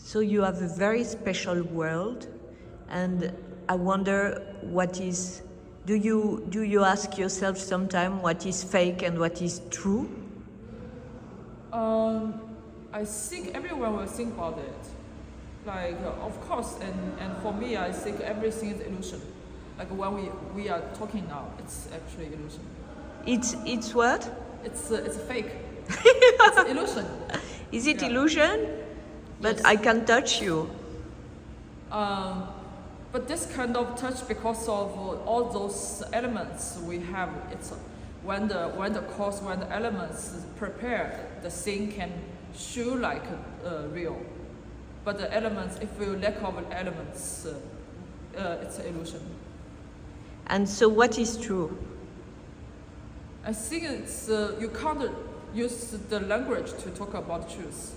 So you have a very special world, and I wonder what is. Do you ask yourself sometime what is fake and what is true? I think everyone will think about it. Like, of course, and for me, I think everything is illusion. Like when we are talking now, it's actually illusion. It's what? It's fake. It's illusion. Is it illusion? But Yes. I can touch you. But this kind of touch, because of all those elements we have, it's when the elements is prepared, the thing can show like real. But the elements, if we lack of elements, it's an illusion. And so what is true? I think it's you can't use the language to talk about truth.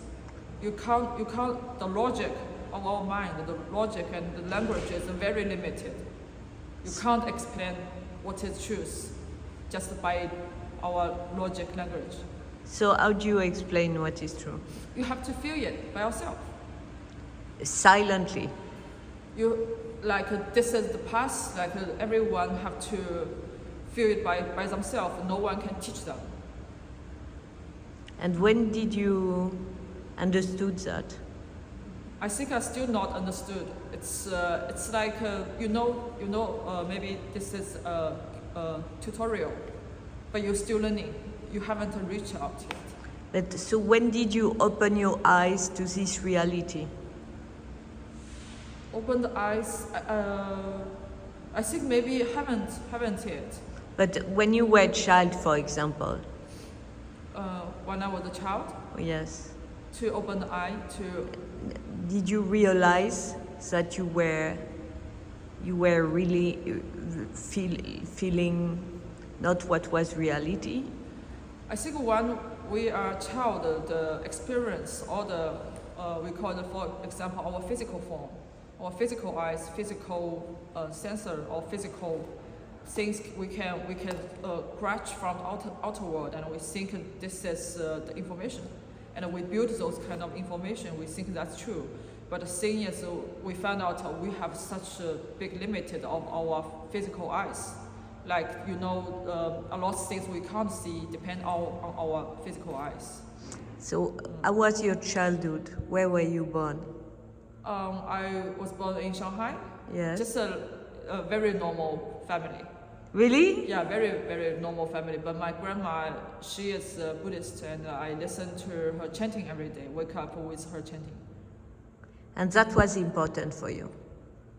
You can't the logic of our mind, the logic and the language is very limited. You can't explain what is truth just by our logic language. So how do you explain what is true? You have to feel it by yourself. Silently. You like this is the past. Like everyone have to feel it by themselves. No one can teach them. And when did you understood that? I think I still not understood. It's like maybe this is a tutorial, but you're still learning. You haven't reached out yet. But so when did you open your eyes to this reality? Open the eyes. I think maybe haven't yet. But when you were a child, for example. When I was a child. Yes. To open the eye to. Did you realize that you were really feeling not what was reality? I think when we are a child, the experience or the we call it, for example, our physical form, our physical eyes, physical sensor, or physical things we can grasp from outer world, and we think this is the information. And we build those kind of information, we think that's true. But the thing is, we found out we have such a big limit of our physical eyes. Like, a lot of things we can't see depend on our physical eyes. So, how was your childhood? Where were you born? I was born in Shanghai. Yes. Just a very normal family. Really? Yeah, very, very normal family. But my grandma, she is a Buddhist, and I listen to her chanting every day, wake up with her chanting. And that was important for you?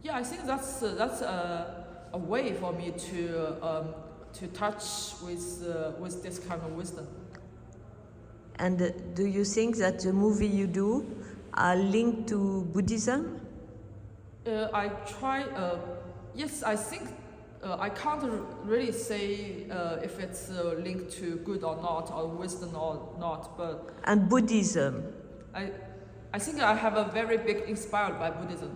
Yeah, I think that's a way for me to touch with this kind of wisdom. And do you think that the movie you do are linked to Buddhism? I try, yes, I think I can't really say if it's linked to good or not, or wisdom or not, but... And Buddhism? I think I have a very big inspired by Buddhism.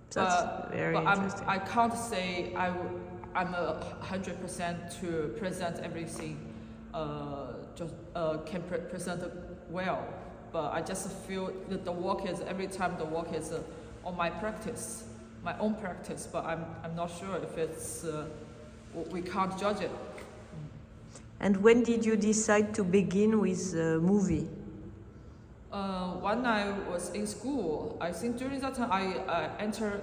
That's very interesting. I can't say I'm 100% to present everything, can present it well. But I just feel that the work is, every time the work is on my practice, my own practice, but I'm not sure if it's, we can't judge it. And when did you decide to begin with a movie? When I was in school, I think during that time I entered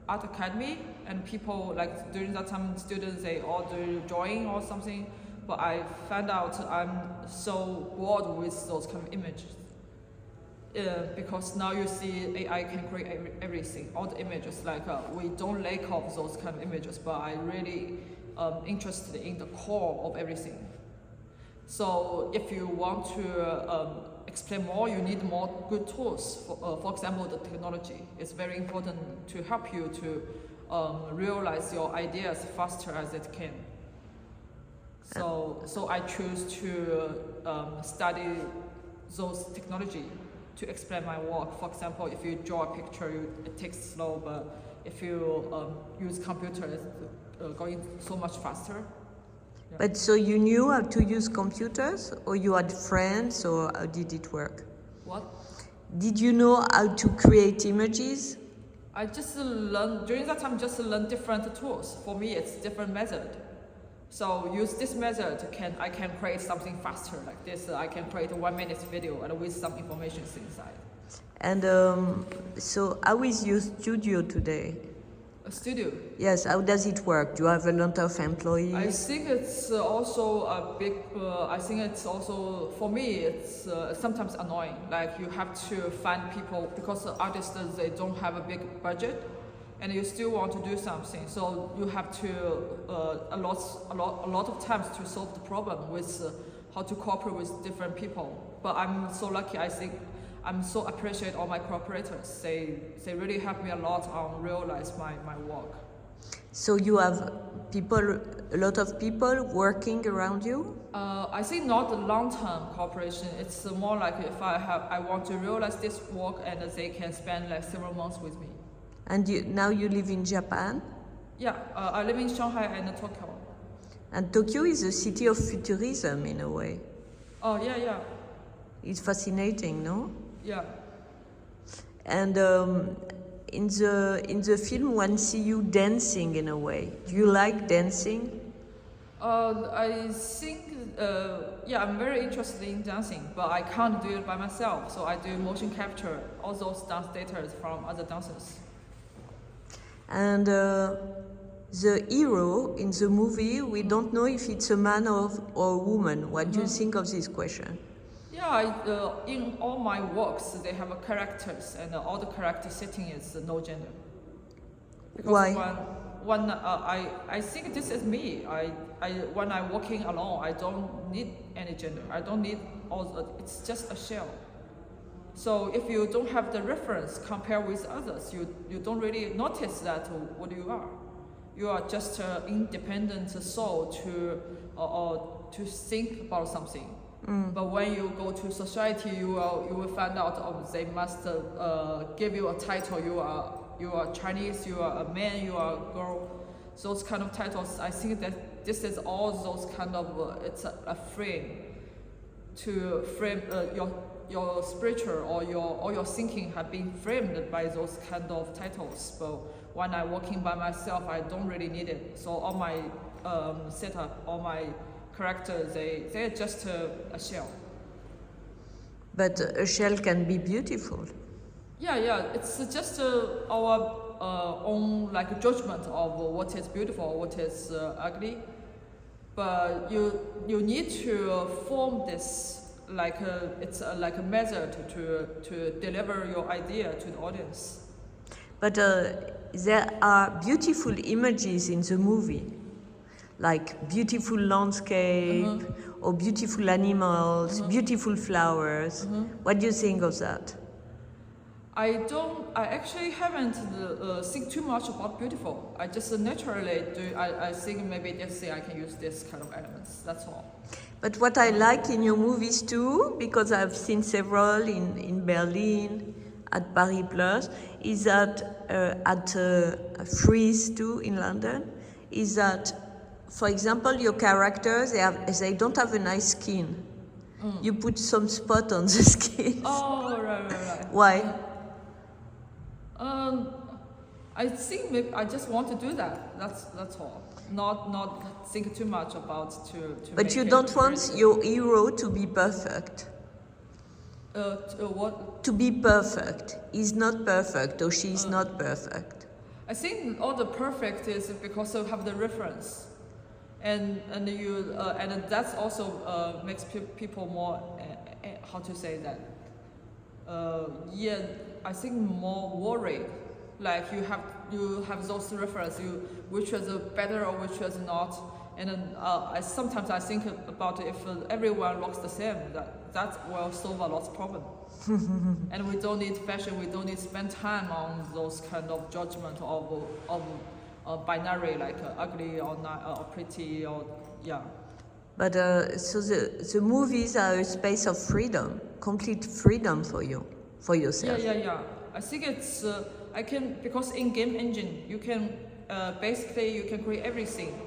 art academy, and people, like during that time students, they all do drawing or something, but I found out I'm so bored with those kind of images. Because now you see AI can create everything, all the images, like we don't lack of those kind of images, but I really interested in the core of everything. So if you want to explain more, you need more good tools. For example, the technology is very important to help you to realize your ideas faster as it can. So I choose to study those technology to explain my work. For example, if you draw a picture, it takes slow, but if you use computer, it's going so much faster. Yeah. But so you knew how to use computers, or you had friends, or how did it work? What? Did you know how to create images? I just learned, during that time, just learn different tools. For me, it's different method. So use this method, I can create something faster like this. I can create a 1 minute video and with some information inside. And so how is your studio today? A studio? Yes, how does it work? Do you have a lot of employees? I think it's also a big, I think it's also, for me, it's sometimes annoying. Like you have to find people, because artists, they don't have a big budget and you still want to do something. So you have to, a lot of times to solve the problem with how to cooperate with different people. But I'm so lucky, I think, I'm so appreciate all my cooperators. They really help me a lot on realize my work. So you have people, a lot of people working around you? I think not the long-term cooperation. It's more like if I want to realize this work and they can spend like several months with me. And now you live in Japan? Yeah, I live in Shanghai and Tokyo. And Tokyo is a city of futurism in a way. Oh yeah. It's fascinating, no? Yeah. And in the film, one see you dancing in a way. Do you like dancing? I think, yeah, I'm very interested in dancing, but I can't do it by myself. So I do motion capture, all those dance data from other dancers. And the hero in the movie, we don't know if it's a man or a woman. What do you think of this question? Yeah, in all my works, they have a characters, and all the character setting is no gender. Because Why? I think this is me. When I'm walking alone, I don't need any gender. I don't need it's just a shell. So if you don't have the reference compared with others, you don't really notice that what you are. You are just an independent soul to think about something. But when you go to society, you will find out they must give you a title. You are Chinese, you are a man, you are a girl. Those kind of titles. I think that this is all those kind of it's a frame to frame your spiritual or your thinking have been framed by those kind of titles. But when I'm working by myself, I don't really need it. So all my setup, all my characters, they're just a shell. But a shell can be beautiful. Yeah, it's just our own like judgment of what is beautiful, what is ugly. But you need to form this like it's like a method to deliver your idea to the audience. But there are beautiful images in the movie, like beautiful landscape or beautiful animals, beautiful flowers. What do you think of that? I actually haven't think too much about beautiful. I just naturally do. I think maybe this thing I can use this kind of elements. That's all. But what I like in your movies too, because I've seen several in Berlin, at Paris Plus, is that at Frieze too in London, is that, for example, your characters, they don't have a nice skin. You put some spot on the skin. Oh, right. Why? I think maybe I just want to do that. That's all. Not think too much about to. But you don't want your hero to be perfect. What? To be perfect. He's not perfect, or she's not perfect. I think all the perfect is because you have the reference, and that's also makes people more how to say that. I think more worried. Like you have those reference, which is better or which is not, and then sometimes I think about if everyone looks the same, that will solve a lot of problem. And we don't need fashion, we don't need to spend time on those kind of judgment of binary like ugly or not, or pretty or yeah. But so the movies are a space of freedom, complete freedom for you, for yourself. Yeah. I think it's because in game engine you can basically you can create everything,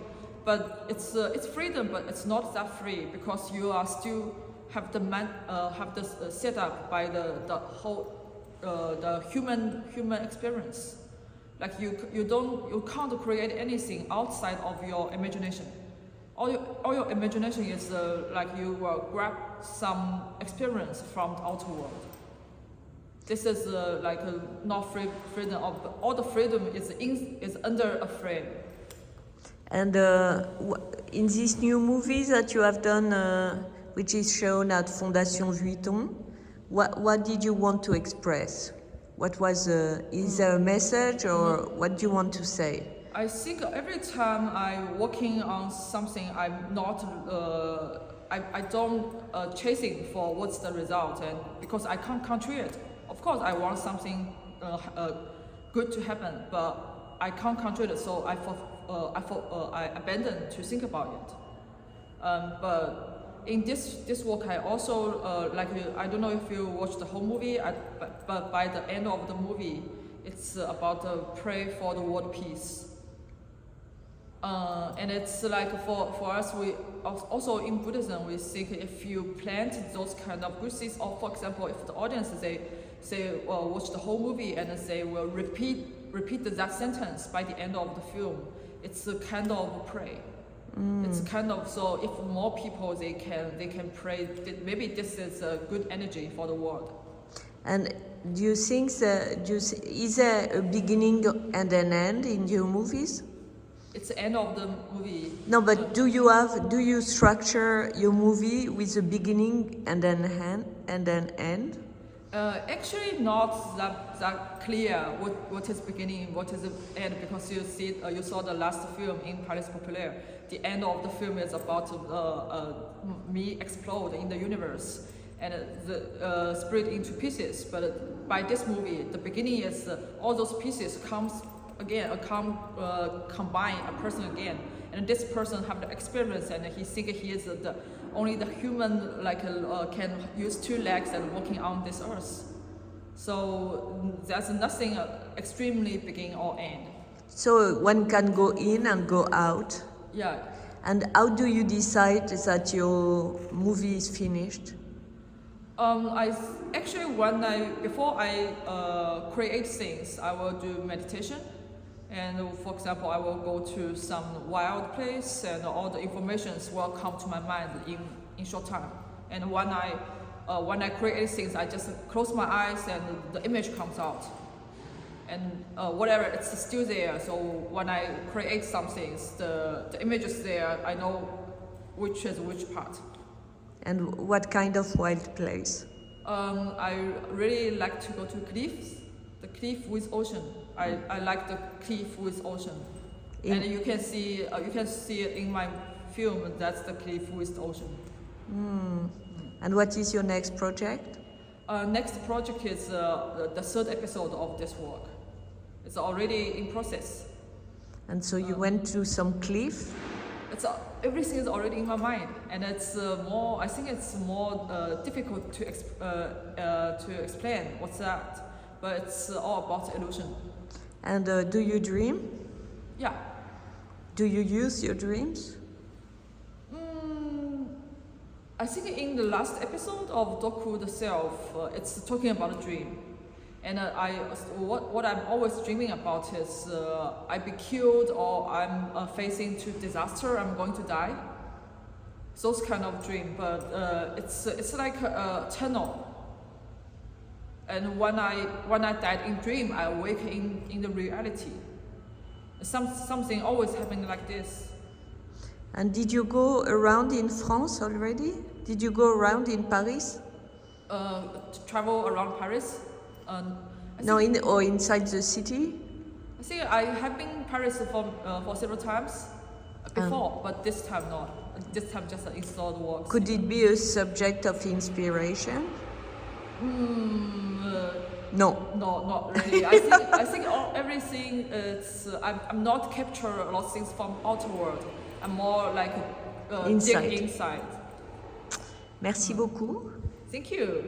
but it's freedom, but it's not that free because you are still have the set up by the whole the human experience. Like you can't create anything outside of your imagination. All your imagination is like you grab some experience from the outer world. This is like not freedom of all the freedom is under a frame. And in these new movies that you have done, which is shown at Fondation Vuitton, what did you want to express? What was is there a message, or what do you want to say? I think every time I'm working on something, I'm not I don't chasing for what's the result, and because I can't control it. Of course, I want something good to happen, but I can't control it, so I abandon to think about it. But in this work, I also like I don't know if you watched the whole movie, but by the end of the movie, it's about pray for the world peace. And it's like for us, we also in Buddhism, we think if you plant those kind of good seeds, or for example, if the audience they watch the whole movie and they will repeat that sentence by the end of the film, it's a kind of pray. It's kind of, so if more people they can pray, maybe this is a good energy for the world. And do you think is there a beginning and an end in your movies? It's the end of the movie. No, but do you structure your movie with a beginning and an end? Actually, not that clear what is beginning, what is the end, because you saw the last film in Paris Populaire. The end of the film is about me explode in the universe and split into pieces. But by this movie, the beginning is all those pieces combine a person again, and this person have the experience, and he think he is only the human can use 2 legs and walking on this earth. So there's nothing extremely beginning or end. So one can go in and go out. Yeah. And how do you decide that your movie is finished? Before I create things, I will do meditation. And for example, I will go to some wild place, and all the informations will come to my mind in short time. And when I create things, I just close my eyes and the image comes out. And whatever, it's still there. So when I create some things, the image is there. I know which is which part. And what kind of wild place? I really like to go to cliffs, the cliff with ocean. I like the cliff with ocean, and you can see it in my film. That's the cliff with ocean. And what is your next project? Next project is the 3rd episode of this work. It's already in process. And so you went to some cliff? Everything is already in my mind, and it's more. I think it's more difficult to explain what's that, but it's all about illusion. And do you dream? Yeah. Do you use your dreams? I think in the last episode of Doku the Self, it's talking about a dream. And what I'm always dreaming about is I be killed, or I'm facing to disaster, I'm going to die. Those kind of dream, but it's like a tunnel. And when I died in dream, I awake in the reality. Something always happening like this. And did you go around in France already? Did you go around in Paris? To travel around Paris? Or inside the city? I think I have been in Paris for several times before, but this time not. This time just installed works. Could it be a subject of inspiration? No, not really. I think everything is. I'm not capture a lot of things from outer world. I'm more like dig inside. Merci beaucoup. Thank you.